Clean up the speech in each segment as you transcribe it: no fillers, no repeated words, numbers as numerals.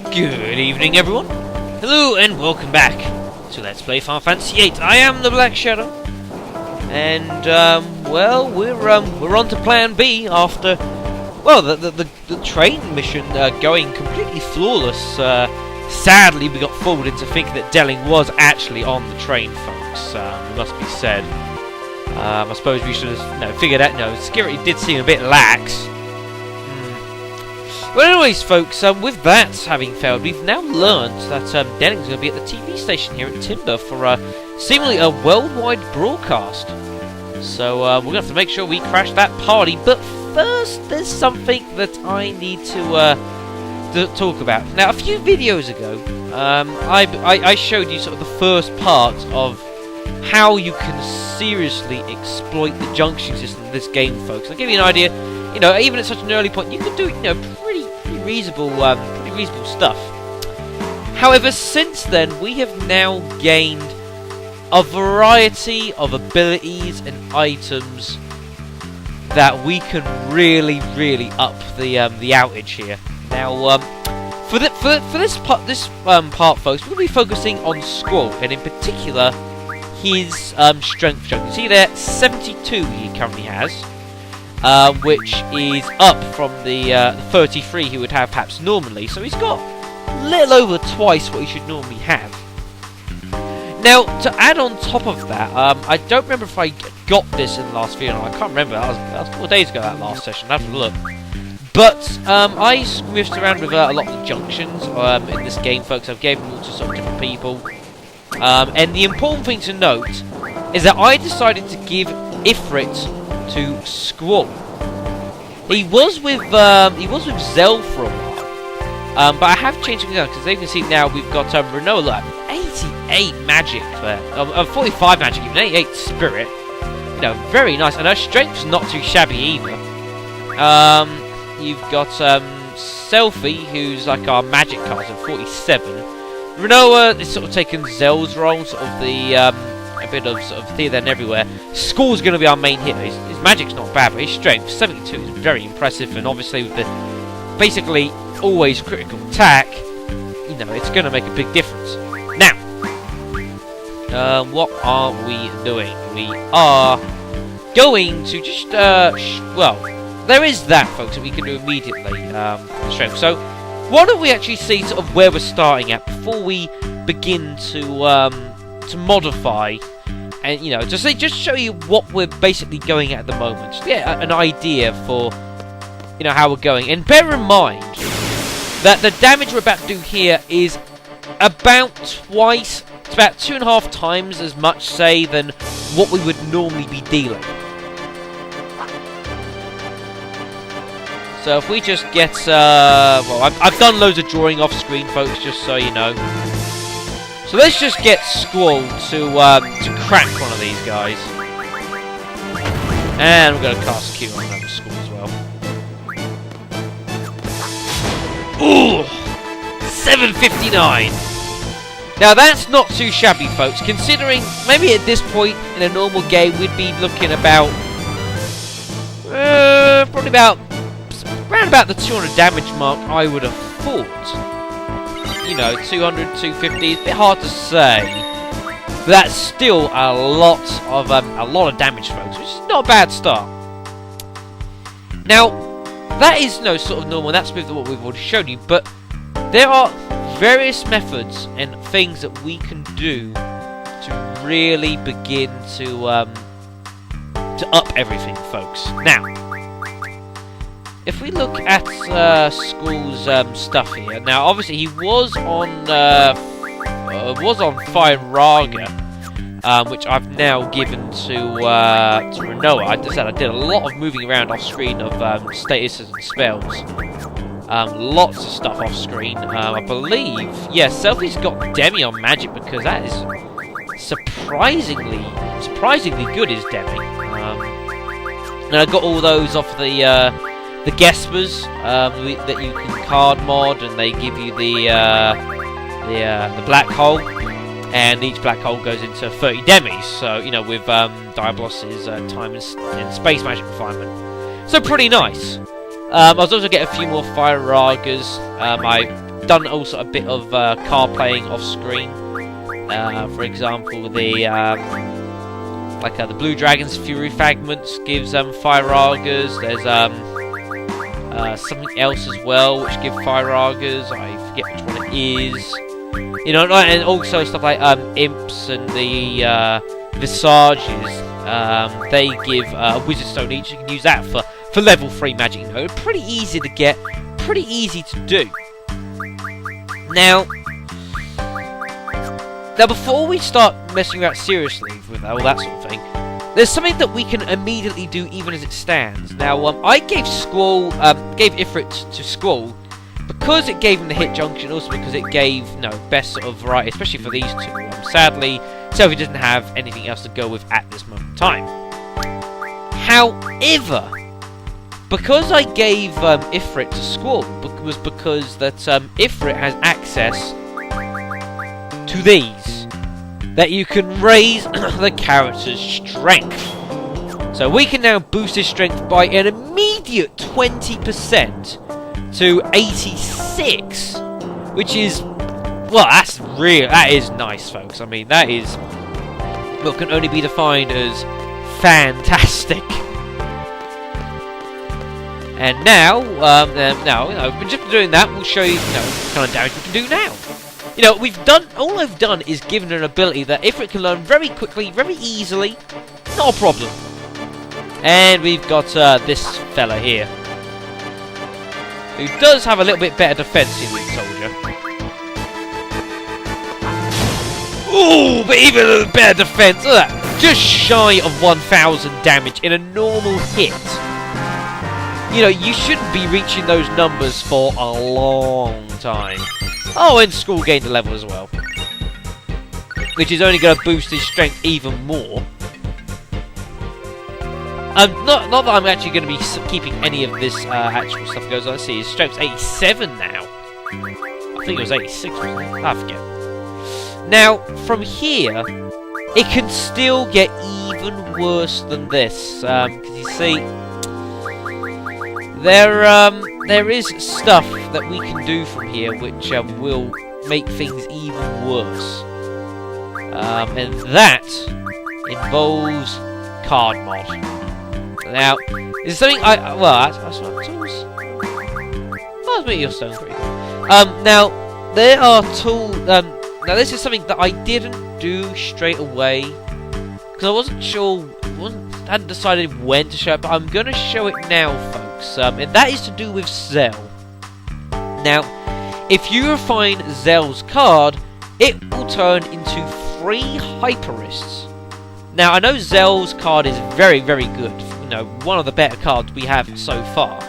Good evening, everyone. Hello and welcome back to Let's Play Final Fantasy VIII. I am the Black Shadow, and well, we're on to Plan B after, well, the train mission going completely flawless. Sadly, we got fooled into thinking that Delling was actually on the train, folks. It must be said. I suppose we should have figured out. Security did seem a bit lax. Well, anyways, folks, with that having failed, we've now learned that Delling's going to be at the TV station here at Timber for seemingly a worldwide broadcast. So we're going to have to make sure we crash that party. But first, there's something that I need to talk about. Now, a few videos ago, I showed you sort of the first part of how you can seriously exploit the junction system of this game, folks. I'll give you an idea. Even at such an early point, you can do pretty reasonable stuff. However, since then, we have now gained a variety of abilities and items that we can really up the outage here. Now, for this part, folks, we'll be focusing on Squall, and in particular, his strength chunk. You see there, 72 he currently has. Which is up from the 33 he would have perhaps normally. So he's got a little over twice what he should normally have. Now, to add on top of that, I don't remember if I got this in the last video. I can't remember. That was 4 days ago, that last session. I'll have to look. But I squiffed around with a lot of the junctions in this game, folks. I've given them all to sort of different people. And the important thing to note is that I decided to give Ifrit to Squall. He was with Zell for a while, but I have changed things out because as you can see now we've got Renola, 88 magic there, 45 magic, even 88 spirit. Very nice, and her strength's not too shabby either. You've got Selfie, who's like our magic card, so 47. Renoa is sort of taking Zell's role, sort of the a bit of sort of here, then, everywhere. Squall's going to be our main hit. His magic's not bad, but his strength, 72, is very impressive, and obviously with the basically always critical attack, it's going to make a big difference. Now, what are we doing? We are going to just, well, there is that, folks, that we can do immediately, strength. So, why don't we actually see sort of where we're starting at before we begin to modify, and just show you what we're basically going at the moment. Just get an idea for how we're going. And bear in mind that the damage we're about to do here is about twice, it's about 2.5 times as much, say, than what we would normally be dealing. So if we just get well, I've done loads of drawing off screen, folks, just so you know. So let's just get Squall to crack one of these guys. And we're going to cast Q on another Squall as well. Ooh! 759! Now that's not too shabby, folks, considering maybe at this point in a normal game we'd be looking about probably around about the 200 damage mark, I would have thought. 200, 250, it's a bit hard to say. But that's still a lot of damage, folks, which is not a bad start. Now, that is sort of normal, that's with what we've already shown you, but there are various methods and things that we can do to really begin to up everything, folks. Now, if we look at Squall's stuff here, now obviously he was on Fire Raga, which I've now given to Renoa. I did a lot of moving around off screen of statuses and spells. Lots of stuff off screen. I believe, yeah, Selfie's got Demi on magic because that is surprisingly good. Is Demi? And I got all those off the Gespers that you can card mod, and they give you the black hole, and each black hole goes into 30 demis. So with Diabolos's time and space magic refinement, so pretty nice. I was also getting a few more fire ragas. I've done also a bit of car playing off screen. For example, the Blue Dragon's Fury Fragments gives fire ragas. There's something else as well which give fire ragas. I forget which one it is. You know, and also stuff like imps and the visages. They give a wizard stone each. You can use that for level 3 magic. You know, pretty easy to get, pretty easy to do. Now before we start messing about seriously with all that sort of thing, there's something that we can immediately do even as it stands. Now, I gave Ifrit to Squall because it gave him the hit junction, also because it gave, best sort of variety, especially for these two. Sadly, Selphie doesn't have anything else to go with at this moment in time. However, because I gave Ifrit to Squall, was because that Ifrit has access to these, that you can raise the character's strength. So we can now boost his strength by an immediate 20% to 86, which is, well, that is nice, folks. I mean, that is what can only be defined as fantastic. And now, just doing that, we'll show you, what kind of damage we can do now. All I've done is given an ability that Ifrit can learn very quickly, very easily, not a problem. And we've got this fella here, who does have a little bit better defense in Elite Soldier. Ooh, but even a better defense, look at that, just shy of 1000 damage in a normal hit. You shouldn't be reaching those numbers for a long time. Oh, and Squall gained a level as well, which is only going to boost his strength even more. Not that I'm actually going to be keeping any of this actual stuff goes on. Let's see, his strength's 87 now. I think it was 86, wasn't it? I forget. Now, from here, it can still get even worse than this. Because you see, there is stuff that we can do from here which will make things even worse. And that involves card mod. Now, this is something that's not tools. Oh, that's your stone's pretty cool. Now, there are tools. Now, this is something that I didn't do straight away because I wasn't sure, hadn't decided when to show it, but I'm going to show it now, folks. And that is to do with Zell. Now, if you refine Zell's card, it will turn into 3 Hyperists. Now, I know Zell's card is very, very good. One of the better cards we have so far.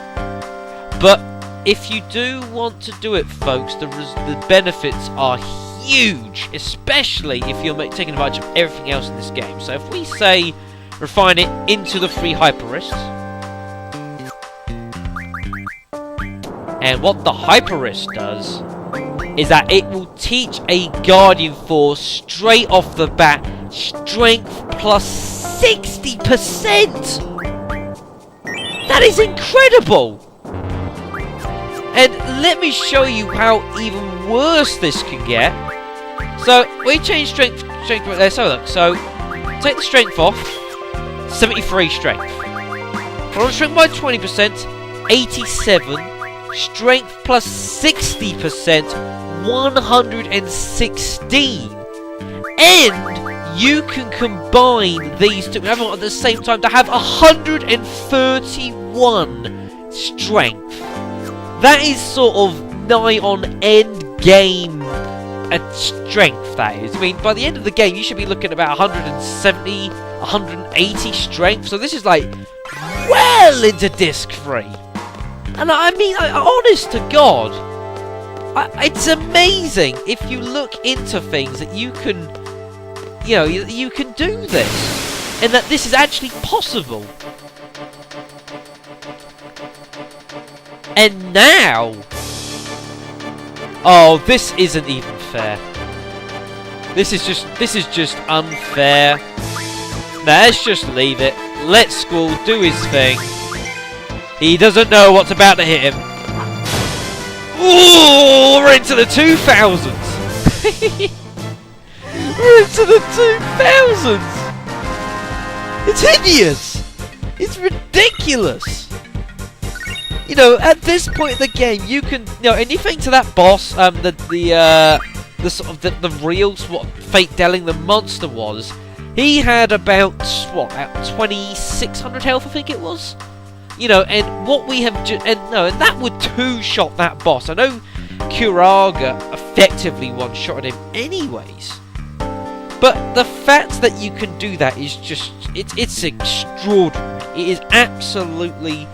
But if you do want to do it, folks, the benefits are huge, especially if you're taking advantage of everything else in this game. So if we say refine it into the 3 Hyperists, and what the Hyperist does is that it will teach a Guardian Force straight off the bat, strength plus 60%! That is incredible! And let me show you how even worse this can get. So, we change strength right there, so look, so, take the strength off, 73 strength. Well, strength by 20%, 87, strength plus 60%, 116. And you can combine these two at the same time to have 131 strength. That is sort of nigh on end game strength, that is. I mean, by the end of the game, you should be looking at about 170, 180 strength. So this is like well into disc 3. And I mean, honest to God, it's amazing if you look into things that you can, you can do this, and that this is actually possible. And now, oh, this isn't even fair. This is just unfair. Now, let's just leave it. Let Squall do his thing. He doesn't know what's about to hit him. Ooh, we're into the 2000s. We're into the 2000s. It's hideous. It's ridiculous. You know, at this point in the game, you can, you know, anything to that boss, the sort of the real what Fate Delling the monster was. He had about what, about 2,600 health, I think it was. You know, and what we have and that would two-shot that boss. I know Kuraga effectively one-shotted him anyways. But the fact that you can do that is just it's extraordinary. It is absolutely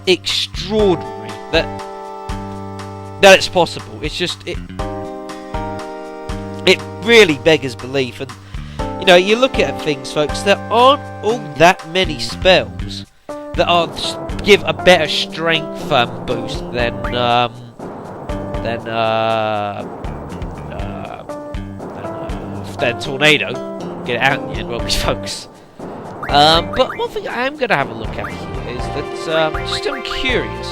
extraordinary that it's possible. It's just it really beggars belief. And you know, you look at things, folks, there aren't all that many spells that give a better strength boost than Tornado. Get it out in the end, won't we, folks? But one thing I am going to have a look at here is that, just I'm curious,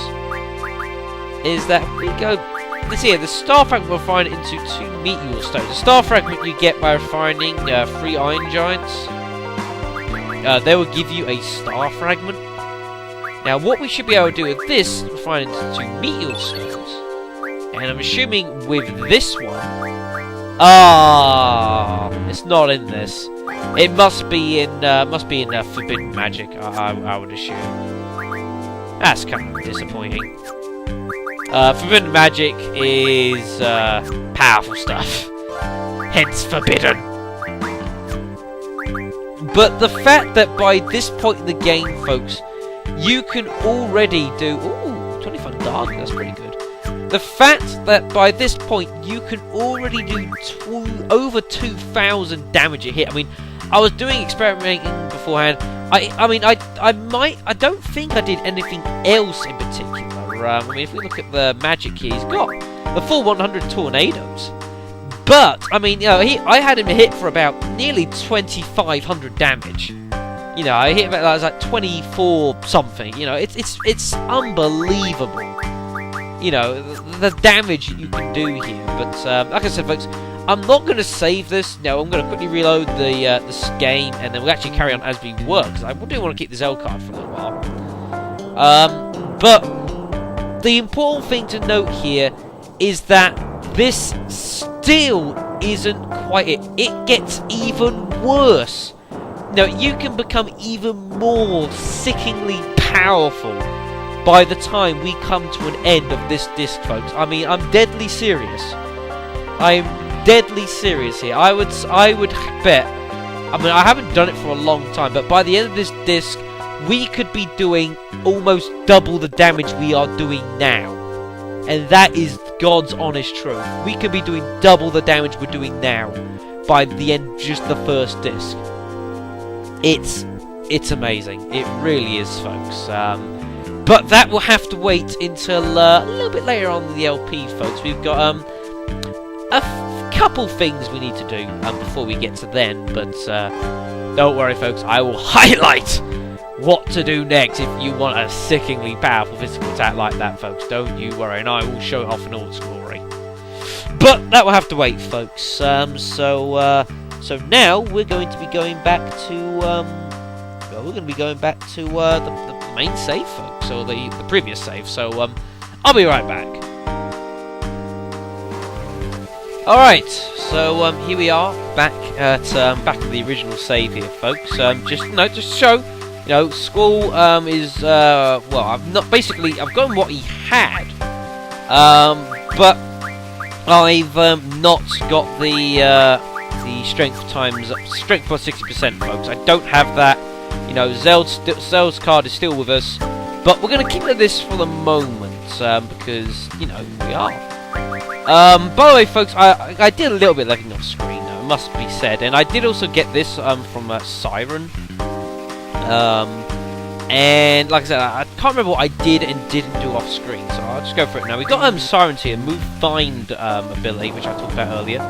is that we go, let's see here, the star fragment will refine it into 2 meteor stones. The star fragment you get by refining 3 iron giants. They will give you a star fragment. Now, what we should be able to do with this, refine it into 2 meteor stones. And I'm assuming with this one, it's not in this. It must be in Forbidden Magic. I would assume. That's kind of disappointing. Forbidden Magic is powerful stuff, hence forbidden. But the fact that by this point in the game, folks, you can already do 25 dark. That's pretty good. The fact that by this point you can already do over 2,000 damage a hit. I mean, I was doing experimenting beforehand. I don't think I did anything else in particular. I mean, if we look at the magic here, he's got the full 100 tornadoes. But I mean, you know, I had him hit for about nearly 2,500 damage. You know, I hit about like 24 something. You know, it's unbelievable. You know, the damage you can do here. But like I said, folks, I'm not going to save this. No, I'm going to quickly reload this game, and then we'll actually carry on as we work, because I do want to keep the Zell card for a little while. But the important thing to note here is that this still isn't quite it. It gets even worse. Now, you can become even more sickeningly powerful by the time we come to an end of this disc, folks. I mean, I'm deadly serious. I'm deadly serious here. I would bet. I mean, I haven't done it for a long time, but by the end of this disc, we could be doing almost double the damage we are doing now. And that is God's honest truth. We could be doing double the damage we're doing now by the end of just the first disc. It's amazing. It really is, folks. But that will have to wait until a little bit later on in the LP, folks. We've got a couple things we need to do before we get to then. But don't worry, folks. I will highlight what to do next if you want a sickeningly powerful physical attack like that, folks. Don't you worry, and I will show it off in all its glory. But that will have to wait, folks. So now we're going to be going back to the main save, folks, or the previous save. So I'll be right back. All right, so here we are back at the original save here, folks. Just to show. You know, Squall is well, I've gotten what he had, but I've not got the strength plus 60%, folks. I don't have that. You know, Zell's card is still with us, but we're going to keep this for the moment because you know we are. By the way, folks, I did a little bit leveling off screen, though, it must be said, and I did also get this from Siren. And like I said, I can't remember what I did and didn't do off screen, so I'll just go for it now. We've got Sirens here, move find ability, which I talked about earlier.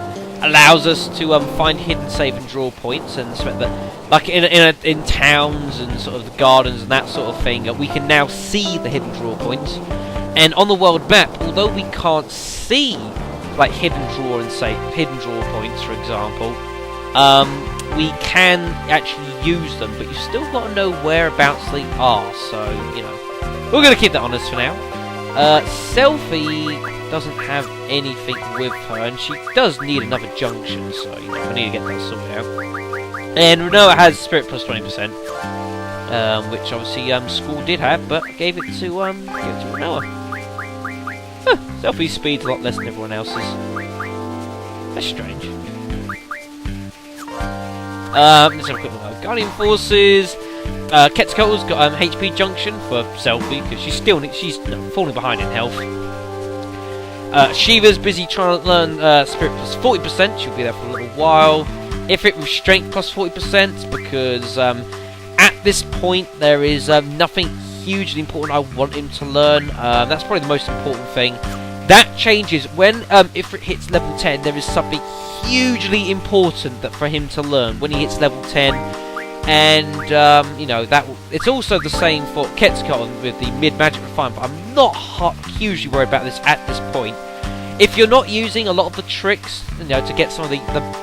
allows us to find hidden save and draw points, and like in towns and sort of the gardens and that sort of thing, we can now see the hidden draw points. And on the world map, although we can't see like hidden draw points, for example, we can actually use them, but you've still got to know whereabouts they are. So we're going to keep that on us for now. Selfie doesn't have anything with her, and she does need another junction, so we need to get that sorted out. And Renoa has Spirit plus 20%, which obviously School did have, but I gave it to Renoa. Huh, Selfie's speed's a lot less than everyone else's. That's strange. Let's have a quick look at Guardian Forces. Quetzalcoatl's got HP junction for Selfie because she's falling behind in health. Shiva's busy trying to learn Spirit plus 40%. She'll be there for a little while. Ifrit with Strength plus 40% because at this point there is nothing hugely important I want him to learn. That's probably the most important thing. That changes when Ifrit hits level 10. There is something hugely important for him to learn when he hits level 10. And it's also the same for Quetzalcoatl with the mid-magic refinement, but I'm not hugely worried about this at this point. If you're not using a lot of the tricks, to get some of the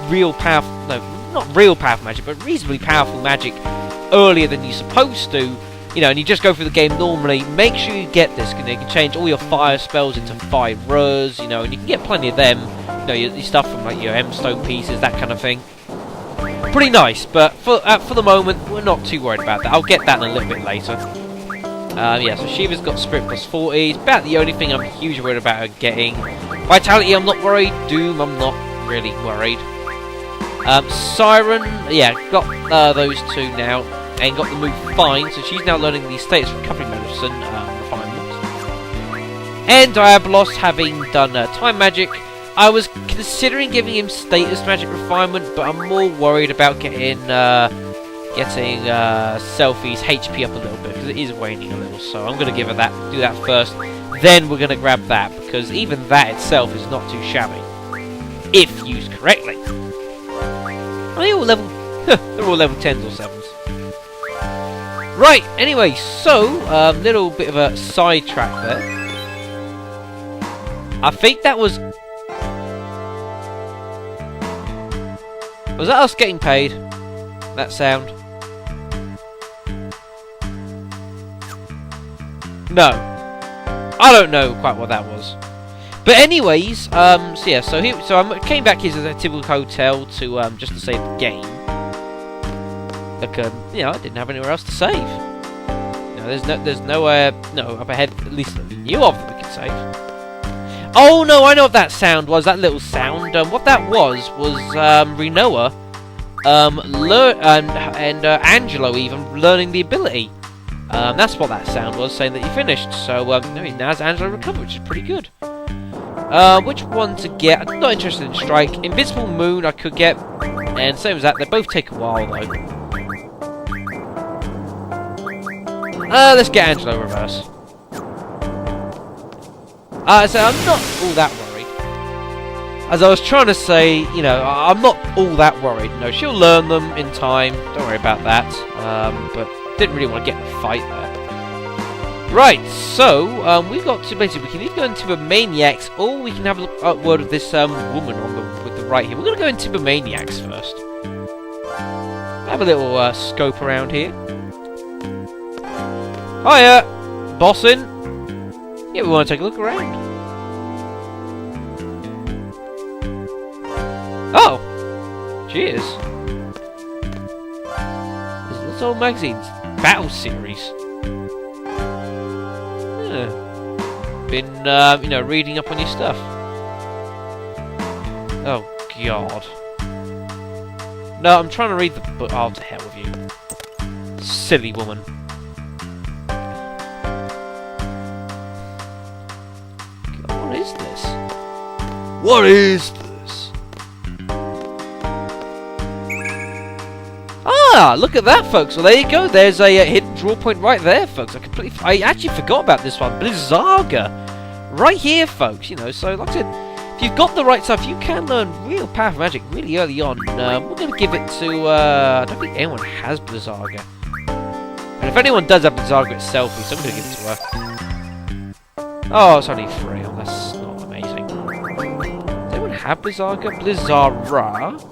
real powerful, not real powerful magic, but reasonably powerful magic earlier than you're supposed to, and you just go through the game normally, make sure you get this. You can change all your fire spells into fire rurs, and you can get plenty of them. Your stuff from like your M-stone pieces, that kind of thing. Pretty nice, but for the moment, we're not too worried about that. I'll get that in a little bit later. So Shiva's got Spirit plus 40. It's about the only thing I'm hugely worried about her getting. Vitality, I'm not worried. Doom, I'm not really worried. Siren, got those two now, and got the move Fine, so she's now learning the status recovery medicine refinement. And Diabolos, having done time magic, I was considering giving him status magic refinement, but I'm more worried about getting Selfie's HP up a little bit, because it is waning a little, so I'm going to do that first, then we're going to grab that, because even that itself is not too shabby, if used correctly. Are they all level... they're all level 10s or 7s. Right, anyway, so, little bit of a sidetrack there. I think that was... Was that us getting paid? That sound? No. I don't know quite what that was. But anyways, so I came back here to the typical hotel to just to save the game. Look, I didn't have anywhere else to save. There's nowhere up ahead, at least that we knew of, that we could save. Oh no, I know what that sound was. That little sound. What that was Renoa, and Angelo even learning the ability. That's what that sound was, saying that you finished. So now has Angelo recovered, which is pretty good. Which one to get? I'm not interested in Strike. Invincible Moon I could get, and same as that. They both take a while though. Let's get Angelo Reverse. So I'm not all that worried. As I was trying to say, I'm not all that worried. No, she'll learn them in time. Don't worry about that. But didn't really want to get in a fight there. Right, so we've got to basically we can either go into the Maniacs or we can have a look at word of this woman with the right here. We're gonna go into the Maniacs first. Have a little scope around here. Hiya, bossin'. Yeah, we want to take a look around. Oh! Cheers. There's lots of old magazines. Battle series. Yeah. Been, reading up on your stuff. Oh, God. No, I'm trying to read the book. Oh, to hell with you. Silly woman. What is this? What is this? Ah, look at that, folks. Well, there you go. There's a hidden draw point right there, folks. I actually forgot about this one. Blizzaga. Right here, folks. So, like I said, if you've got the right stuff, you can learn real powerful magic really early on. We're going to give it to, I don't think anyone has Blizzaga. And if anyone does have Blizzaga itself, so I'm going to give it to her. Oh, it's only 3. Oh, that's not amazing. Does anyone have Blizzaga? Blizzara.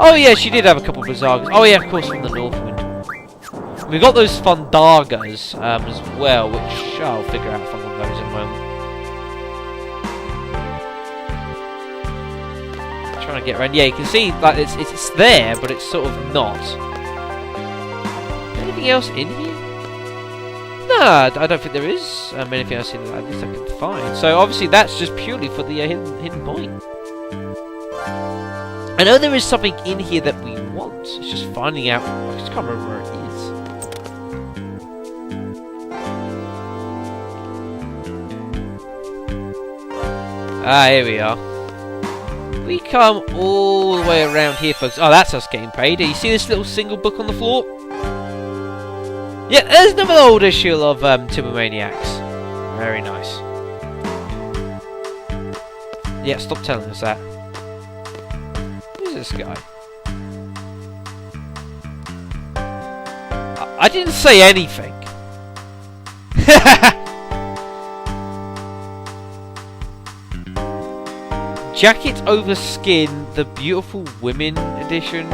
Oh yeah, she did have a couple of Blizzagas. Oh yeah, of course, from the Northwind. We've got those Fundargas as well, which I'll figure out if I want those in a moment. Trying to get around. Yeah, you can see like it's there, but it's sort of not. Anything else in here? No, I don't think there is anything else in there. At least I can find. So obviously that's just purely for the hidden point. I know there is something in here that we want. It's just finding out. I just can't remember where it is. Ah, here we are. We come all the way around here, folks. Oh, that's us getting paid. You see this little single book on the floor? Yeah, there's another old issue of Timbermaniacs. Very nice. Yeah, stop telling us that. Who's this guy? I didn't say anything. Jacket over skin, the beautiful women edition.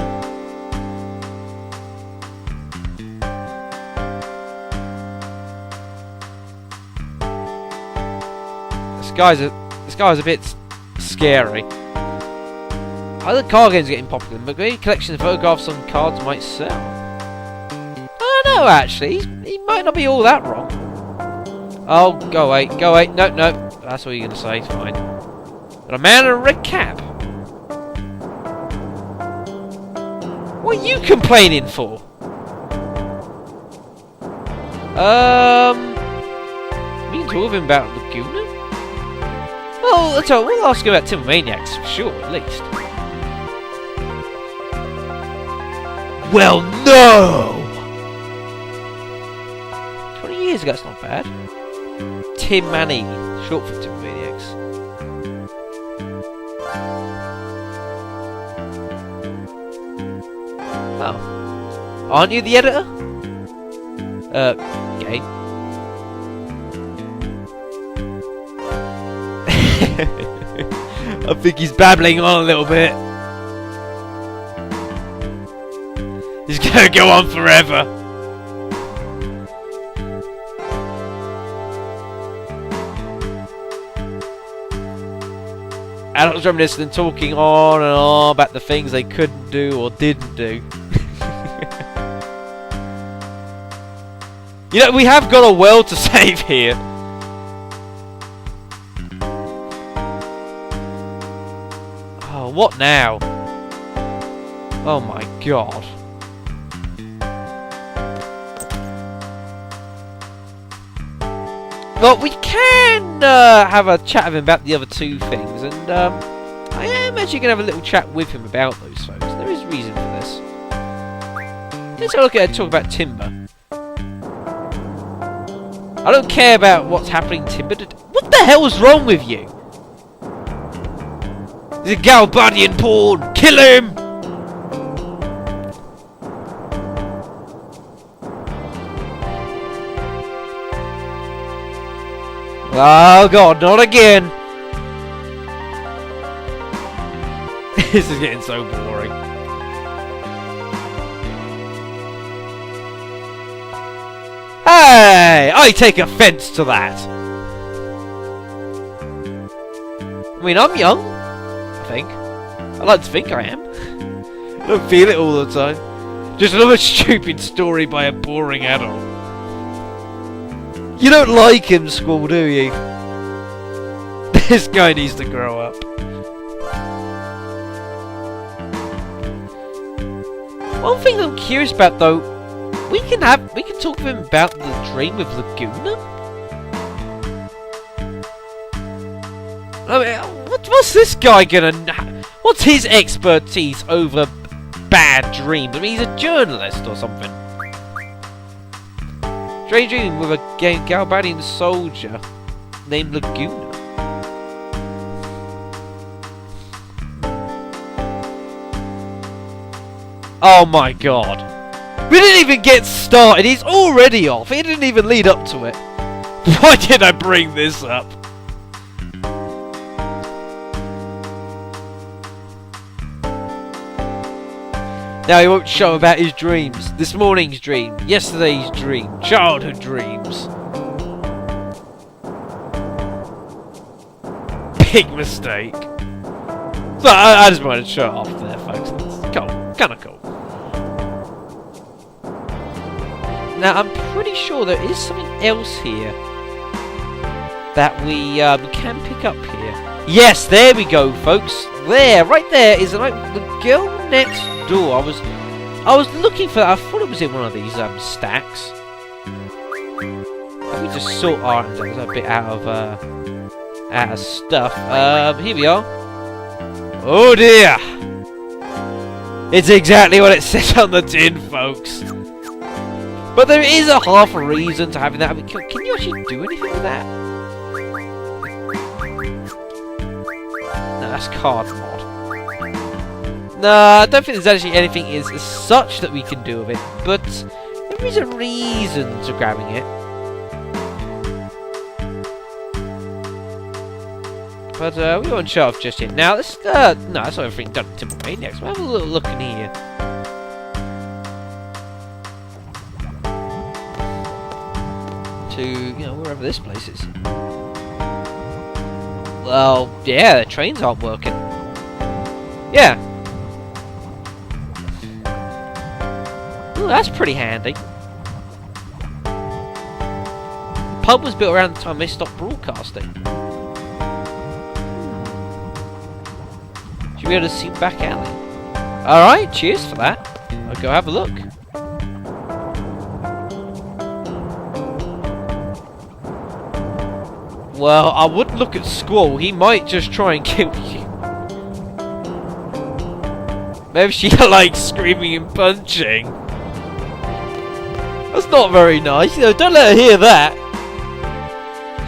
This guy's a bit scary. Other card games are getting popular, but maybe collections of photographs on cards might sell. Oh no, actually, he might not be all that wrong. Oh, go away, go away. No, no, that's what you're gonna say. It's fine. But a man in a red cap. What are you complaining for? We can talk with him about Laguna? Well, that's all. We'll ask him about Timbermaniacs, for sure, at least. Well, no! 20 years ago, that's not bad. Tim Manny, short for Timbermaniacs. Oh. Aren't you the editor? Okay. I think he's babbling on a little bit. He's gonna go on forever. Adults reminiscing and talking on and on about the things they couldn't do or didn't do. You know, we have got a world to save here. Oh, what now? Oh my god. Well, we can have a chat with him about the other two things, and I am actually going to have a little chat with him about those folks. There is reason for this. Let's have a look at it and talk about Timber. I don't care about what's happening, Timber. What the hell's wrong with you? He's a Galbadian pawn! Kill him! Oh god, not again! This is getting so boring. Hey! I take offence to that! I mean, I'm young, I think. I like to think I am. I don't feel it all the time. Just another stupid story by a boring adult. You don't like him, Squall, do you? This guy needs to grow up. One thing I'm curious about, though, we can talk to him about the dream of Laguna. I mean, what's this guy gonna? What's his expertise over bad dreams? I mean, he's a journalist or something. Strange dream with a Galbadian soldier named Laguna. Oh my god. We didn't even get started. He's already off. He didn't even lead up to it. Why did I bring this up? Now he won't show about his dreams. This morning's dream. Yesterday's dream. Childhood dreams. Big mistake. So I just wanted to show it off there, folks. It's cool. Kind of cool. Now I'm pretty sure there is something else here that we can pick up here. Yes, there we go, folks. There, right there is the girl next door. I was looking for that. I thought it was in one of these stacks. Let me just sort our items out. There's a bit out of stuff. Here we are. Oh dear! It's exactly what it says on the tin, folks. But there is a half a reason to having that. I mean, can you actually do anything with that? No, that's card mod. No, I don't think there's actually anything as such that we can do with it. But there is a reason to grabbing it. But we won't show off just yet. Now, let's no, that's not everything done in Timber Maniacs. We'll have a little look in here. To, you know, wherever this place is. Well, yeah, the trains aren't working. Yeah. Ooh, that's pretty handy. The pub was built around the time they stopped broadcasting. Should we be able to see back alley? Alright, cheers for that. I'll go have a look. Well, I wouldn't look at Squall. He might just try and kill you. Maybe she likes screaming and punching. That's not very nice. You know, don't let her hear that.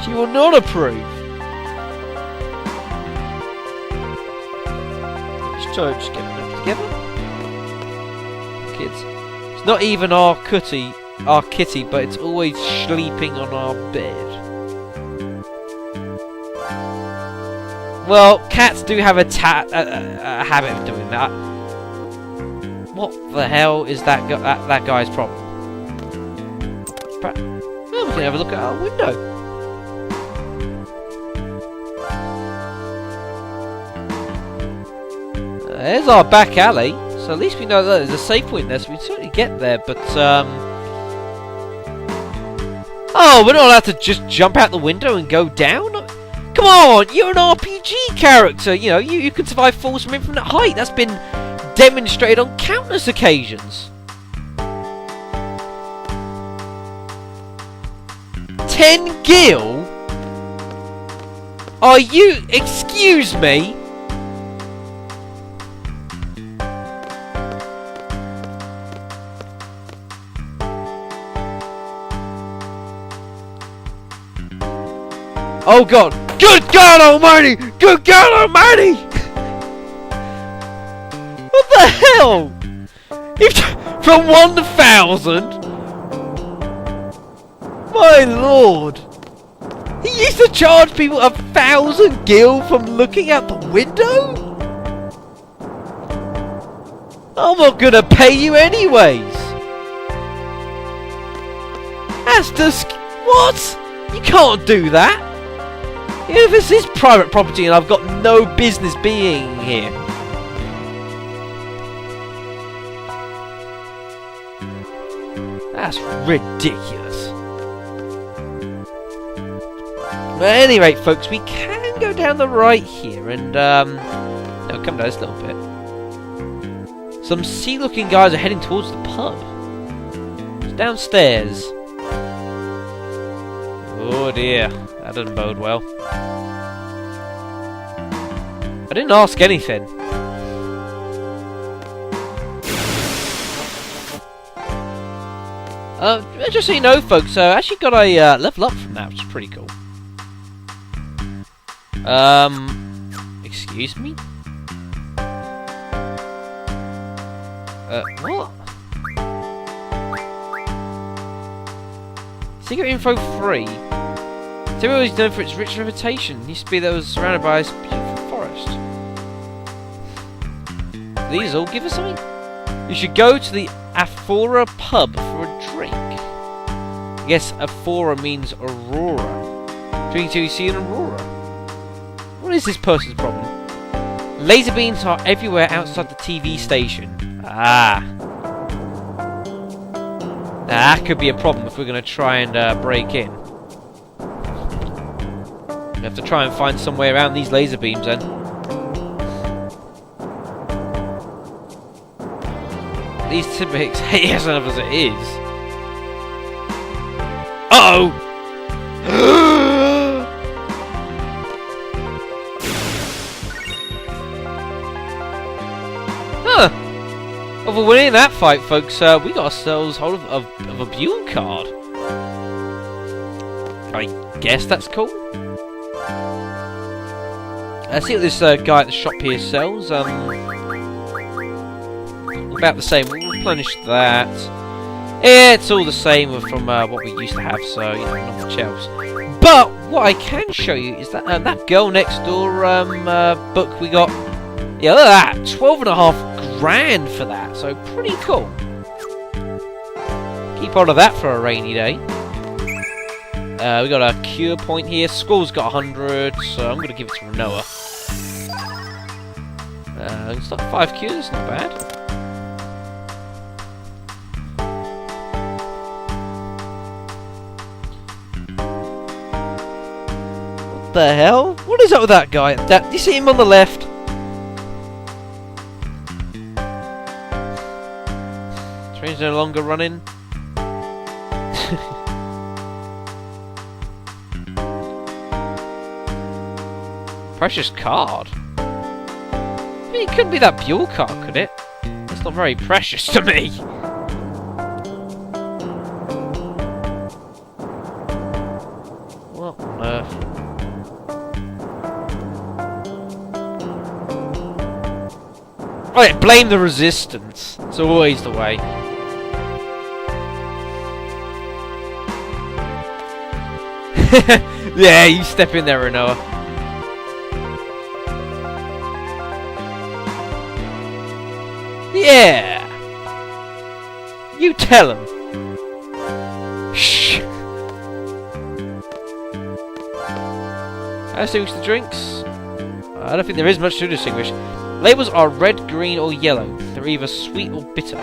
She will not approve. Let's try just get them together. Kids. It's not even our kitty, but it's always sleeping on our bed. Well, cats do have a habit of doing that. What the hell is that guy's problem? Well, we can have a look at our window. There's our back alley. So at least we know that there's a safe point there, so we can certainly get there. But oh, we're not allowed to just jump out the window and go down. Come on, you're an RPG character. You know, you can survive falls from infinite height. That's been demonstrated on countless occasions. 10 gil? Are you... Excuse me? Oh god. Good God Almighty! Good God Almighty! What the hell? From 1,000? My lord! He used to charge people 1,000 gil from looking out the window? I'm not gonna pay you anyways! That's just... What? You can't do that! If this is private property and I've got no business being here. That's ridiculous. But at any rate, folks, we can go down the right here and, no, come down this little bit. Some sea-looking guys are heading towards the pub. It's downstairs. Oh dear, that doesn't bode well. I didn't ask anything. Just so you know, folks, I actually got a level up from that, which is pretty cool. Excuse me? What? Secret info 3. Timber is known for its rich vegetation. It used to be that it was surrounded by a beautiful forest. These all give us something? You should go to the Aphora pub for a drink. I guess Aphora means aurora. Drink till you see an aurora. What is this person's problem? Laser beams are everywhere outside the TV station. Ah. Now, that could be a problem if we're going to try and break in. We have to try and find some way around these laser beams then. These timber hicks hate us enough as it is. Uh-oh! Huh! Well, for winning that fight, folks, we got ourselves hold of a Buell card. I guess that's cool. Let's see what this guy at the shop here sells. About the same. We'll replenish that. Yeah, it's all the same from what we used to have, so you know, not much else. But what I can show you is that that girl next door book we got. Yeah, look at that, 12.5 grand for that. So pretty cool. Keep hold of that for a rainy day. We got a cure point here. Squall's got 100, so I'm going to give it to Renoa. It's not 5 cures, not bad. What the hell? What is up with that guy? Do you see him on the left? Train's no longer running. Precious card? I mean, it couldn't be that Buell card, could it? That's not very precious to me. What on earth? Right, blame the resistance. It's always the way. Yeah, you step in there, Renoa. Yeah! You tell him! Shh! I distinguish the drinks. I don't think there is much to distinguish. Labels are red, green, or yellow. They're either sweet or bitter.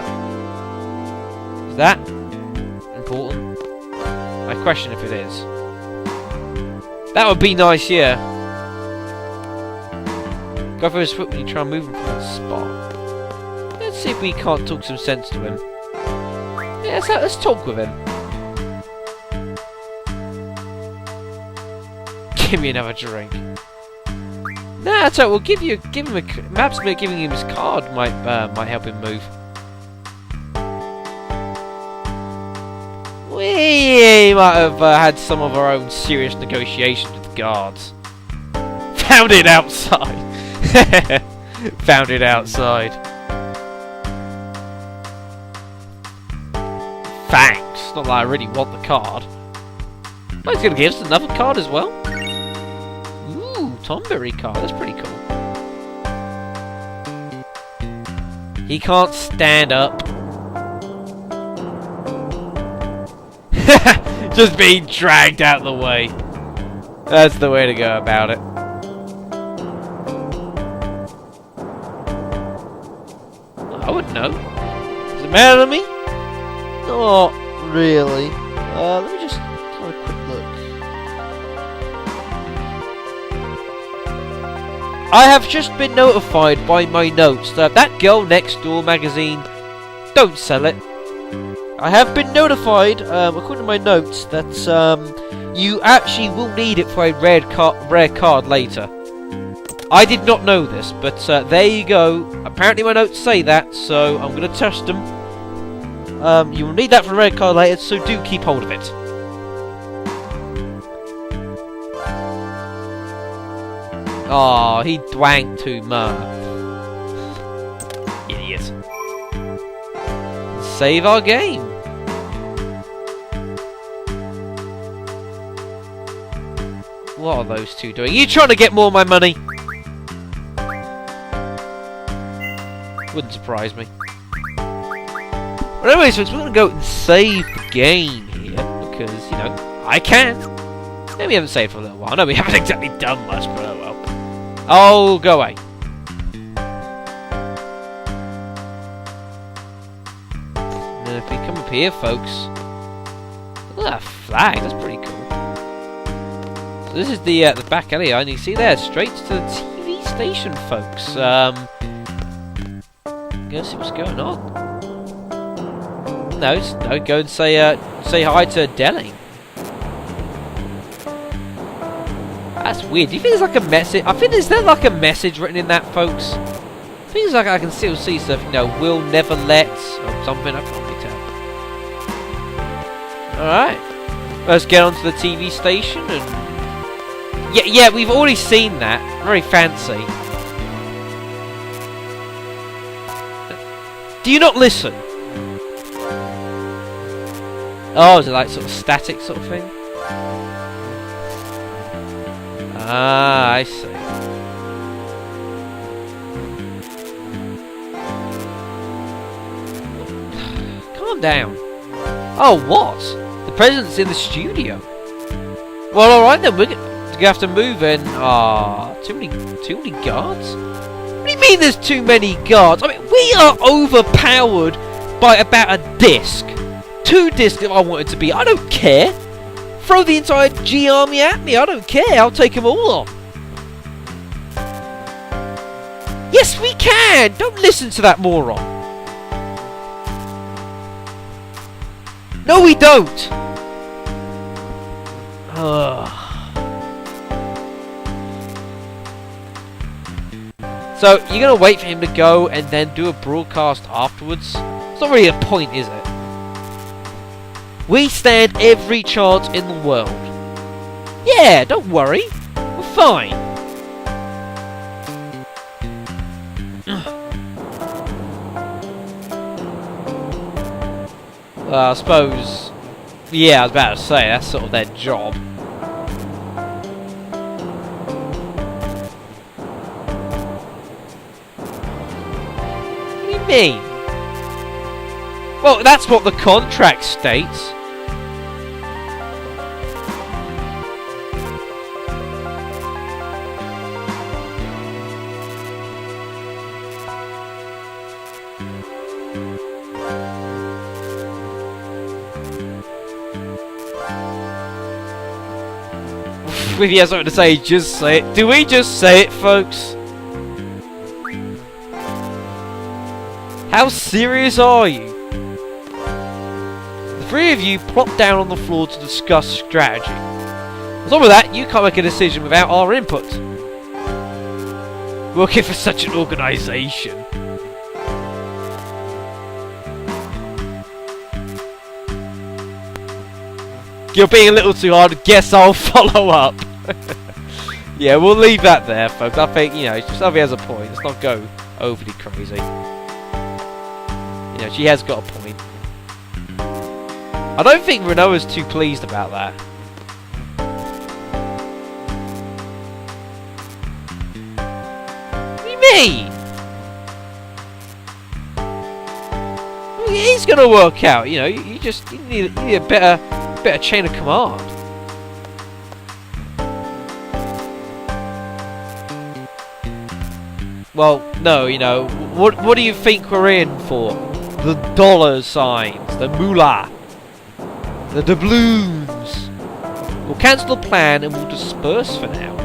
Is that important? I question if it is. That would be nice, yeah. Go for his foot when you try and move him from that spot. Let's see if we can't talk some sense to him. Yeah, let's talk with him. Give me another drink. Nah, that's right. We'll give him a. Perhaps giving him his card might help him move. We might have had some of our own serious negotiations with the guards. Found it outside. Found it outside. Thanks. Not that I really want the card. Oh, he's going to give us another card as well. Ooh, Tomberry card. That's pretty cool. He can't stand up. Just being dragged out of the way. That's the way to go about it. I wouldn't know. Does it matter to me? Not really. Let me just have a quick look. I have just been notified by my notes that that Girl Next Door magazine, don't sell it. I have been notified, according to my notes, that you actually will need it for a rare card later. I did not know this, but there you go. Apparently my notes say that, so I'm going to test them. You will need that for a rare card later, so do keep hold of it. Aw, he dwanked too much. Idiot. save our game. What are those two doing? Are you trying to get more of my money? Wouldn't surprise me. But anyways, folks, we're going to go and save the game here. Because, you know, I can. Maybe we haven't saved for a little while. No, we haven't exactly done much, but oh well. Oh, go away. And if we come up here, folks. Look at that flag. That's pretty cool. So this is the back alley. And you see there, straight to the TV station, folks. Go see what's going on. No, go and say hi to Delling. That's weird. Do you think there's like a message? I think is there like a message written in that, folks? I think it's like I can still see stuff. You know, will never let or something. I can't really tell. All right, let's get onto the TV station and yeah, we've already seen that. Very fancy. Do you not listen? Oh, is it like sort of static sort of thing? Ah, I see. Calm down. Oh, what? The president's in the studio. Well, alright then, we're gonna have to move in. Ah, too many guards? What do you mean there's too many guards? I mean, we are overpowered by about a disc. 2 discs if I want it to be. I don't care. Throw the entire G army at me. I don't care. I'll take them all on. Yes, we can. Don't listen to that moron. No, we don't. So, you're going to wait for him to go and then do a broadcast afterwards? It's not really a point, is it? We stand every chance in the world. Yeah, don't worry. We're fine. Well, I suppose... Yeah, I was about to say, that's sort of their job. What do you mean? Well, that's what the contract states. If he has something to say, just say it. Do we just say it, folks? How serious are you? The 3 of you plop down on the floor to discuss strategy. On top of that, you can't make a decision without our input. Working for such an organisation. You're being a little too hard. Guess I'll follow up. Yeah, we'll leave that there, folks. I think, you know, Sylvie has a point. Let's not go overly crazy. You know, she has got a point. I don't think Renault's too pleased about that. What do you mean? It's gonna work out, you know. You need a better chain of command. Well, no, you know, what do you think we're in for? The dollar signs, the moolah, the doubloons. We'll cancel the plan and we'll disperse for now.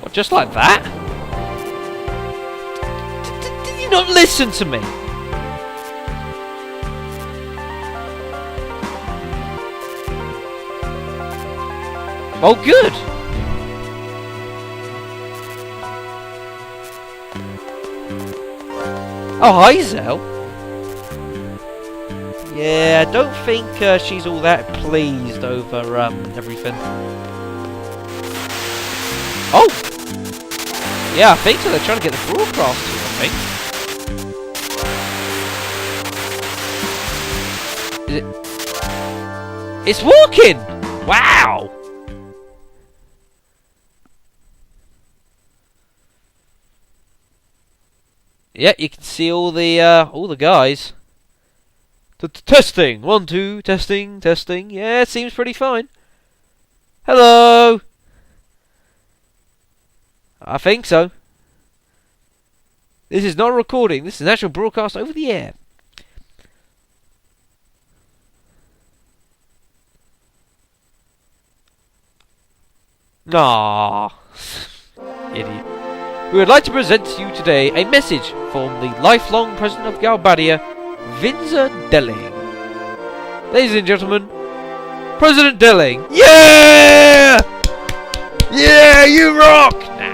What, just like that? Did you not listen to me? Oh, good. Oh, hi, Zell. Yeah, I don't think she's all that pleased over everything. Oh! Yeah, I think so. They're trying to get the broadcast to, I think. Is it? It's walking! Wow! Yeah, you can see all the guys. Testing! 1, 2, testing, testing. Yeah, it seems pretty fine. Hello! I think so. This is not a recording, this is an actual broadcast over the air. Aww. Idiot. We would like to present to you today a message from the lifelong president of Galbadia, Vinzer Delling. Ladies and gentlemen, President Delling. Yeah! Yeah, you rock! Nah.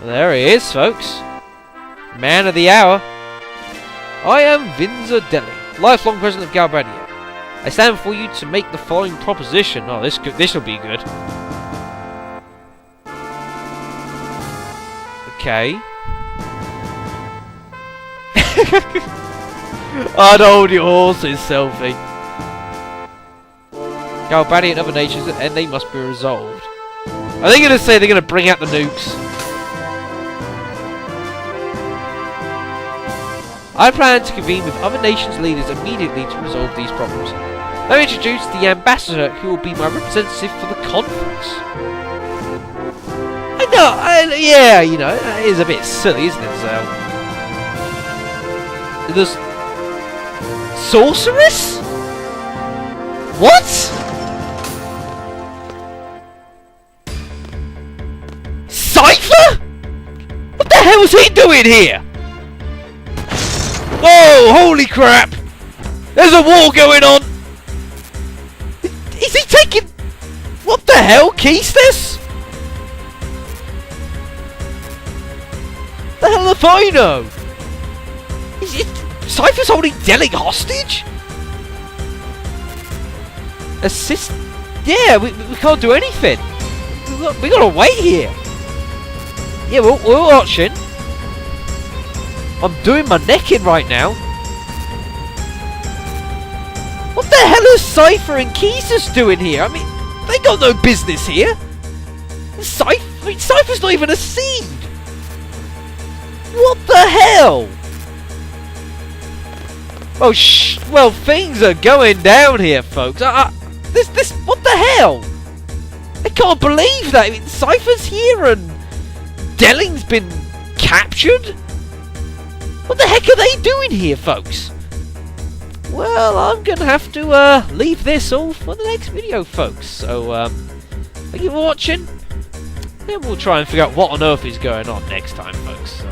There he is, folks. Man of the hour. I am Vinzer Delling, lifelong president of Galbadia. I stand before you to make the following proposition. Oh, this will be good. Okay. I'd hold your horses, selfie. Galbadia and other nations, and they must be resolved. Are they going to say they're going to bring out the nukes? I plan to convene with other nations' leaders immediately to resolve these problems. Let me introduce the ambassador who will be my representative for the conference. Yeah, you know, it is a bit silly, isn't it? So, there's sorceress? What? Cypher? What the hell is he doing here? Whoa! Holy crap! There's a war going on! Is he taking... What the hell? Keystess? The hell if I know? Cypher's holding Delling hostage? Assist... Yeah, we can't do anything. We gotta wait here. Yeah, we're watching. I'm doing my neck in right now. What the hell is Cypher and Keystess doing here? I mean, they got no business here. Cypher's not even a seed. What the hell? Oh, well, things are going down here, folks. What the hell? I can't believe that. I mean, Cypher's here and Delling's been captured? What the heck are they doing here, folks? Well, I'm going to have to leave this all for the next video, folks. So, thank you for watching. And we'll try and figure out what on earth is going on next time, folks. So,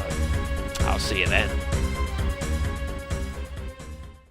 I'll see you then.